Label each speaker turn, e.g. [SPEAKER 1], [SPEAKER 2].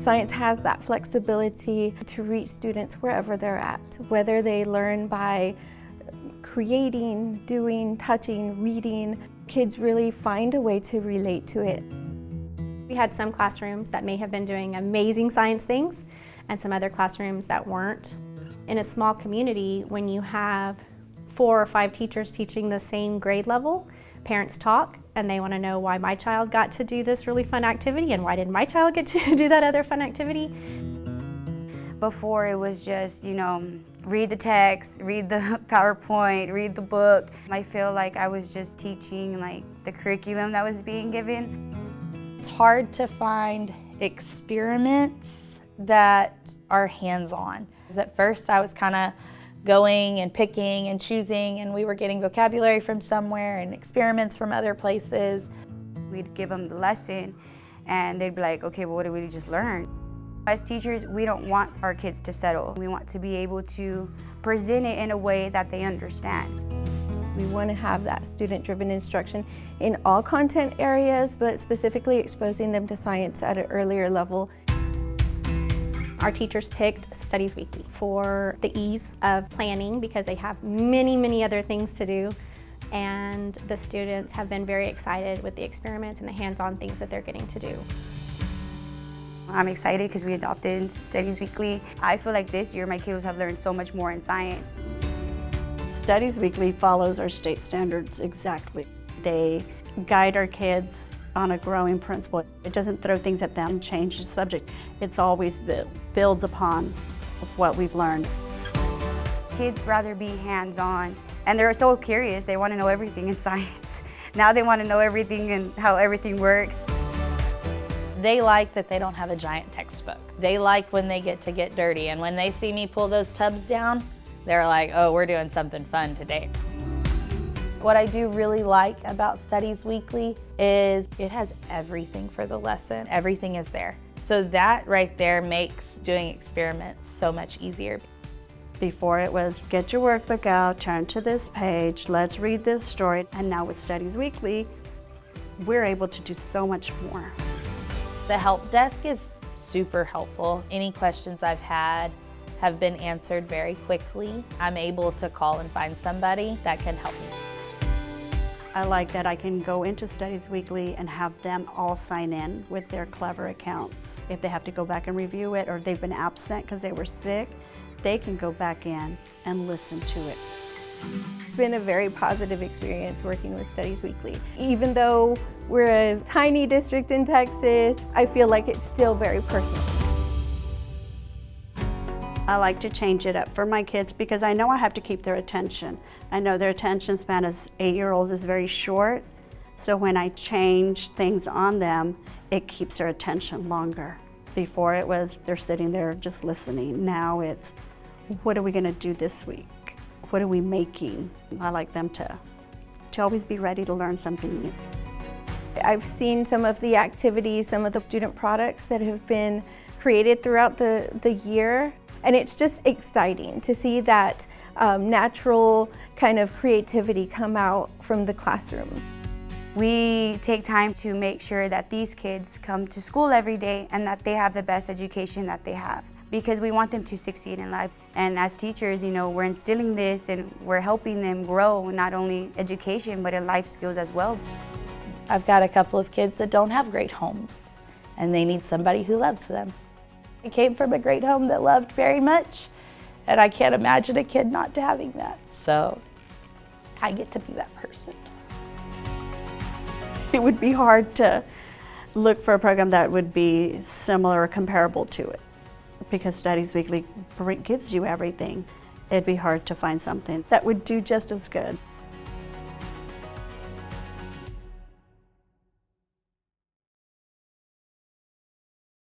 [SPEAKER 1] Science has that flexibility to reach students wherever they're at, whether they learn by creating, doing, touching, reading. Kids really find a way to relate to it.
[SPEAKER 2] We had some classrooms that may have been doing amazing science things and some other classrooms that weren't. In a small community, when you have 4 or 5 teachers teaching the same grade level, parents talk and they want to know why my child got to do this really fun activity and why didn't my child get to do that other fun activity.
[SPEAKER 3] Before it was just, read the text, read the PowerPoint, read the book. I feel like I was just teaching the curriculum that was being given.
[SPEAKER 4] It's hard to find experiments that are hands-on. At first I was kind of going and picking and choosing, and we were getting vocabulary from somewhere and experiments from other places.
[SPEAKER 3] We'd give them the lesson and they'd be like, okay, well, what did we just learn? As teachers, we don't want our kids to settle. We want to be able to present it in a way that they understand.
[SPEAKER 1] We want to have that student-driven instruction in all content areas, but specifically exposing them to science at an earlier level.
[SPEAKER 2] Our teachers picked Studies Weekly for the ease of planning because they have many, many other things to do. And the students have been very excited with the experiments and the hands-on things that they're getting to do.
[SPEAKER 3] I'm excited because we adopted Studies Weekly. I feel like this year my kiddos have learned so much more in science.
[SPEAKER 5] Studies Weekly follows our state standards exactly. They guide our kids on a growing principle. It doesn't throw things at them and change the subject. It's always builds upon what we've learned.
[SPEAKER 3] Kids rather be hands-on, and they're so curious. They want to know everything in science. Now they want to know everything and how everything works.
[SPEAKER 4] They like that they don't have a giant textbook. They like when they get to get dirty, and when they see me pull those tubs down, they're like, oh, we're doing something fun today. What I do really like about Studies Weekly is it has everything for the lesson. Everything is there. So that right there makes doing experiments so much easier.
[SPEAKER 5] Before it was, get your workbook out, turn to this page, let's read this story. And now with Studies Weekly, we're able to do so much more.
[SPEAKER 4] The help desk is super helpful. Any questions I've had have been answered very quickly. I'm able to call and find somebody that can help me.
[SPEAKER 5] I like that I can go into Studies Weekly and have them all sign in with their Clever accounts. If they have to go back and review it or they've been absent because they were sick, they can go back in and listen to it.
[SPEAKER 1] It's been a very positive experience working with Studies Weekly. Even though we're a tiny district in Texas, I feel like it's still very personal.
[SPEAKER 5] I like to change it up for my kids because I know I have to keep their attention. I know their attention span as 8-year-olds is very short, so when I change things on them, it keeps their attention longer. Before it was they're sitting there just listening. Now it's, what are we going to do this week? What are we making? I like them to always be ready to learn something new.
[SPEAKER 1] I've seen some of the activities, some of the student products that have been created throughout the year. And it's just exciting to see that natural kind of creativity come out from the classrooms.
[SPEAKER 3] We take time to make sure that these kids come to school every day and that they have the best education that they have, because we want them to succeed in life. And as teachers, we're instilling this and we're helping them grow, not only education, but in life skills as well.
[SPEAKER 4] I've got a couple of kids that don't have great homes, and they need somebody who loves them. I came from a great home that loved very much, and I can't imagine a kid not having that. So I get to be that person.
[SPEAKER 5] It would be hard to look for a program that would be similar or comparable to it, because Studies Weekly gives you everything. It'd be hard to find something that would do just as good.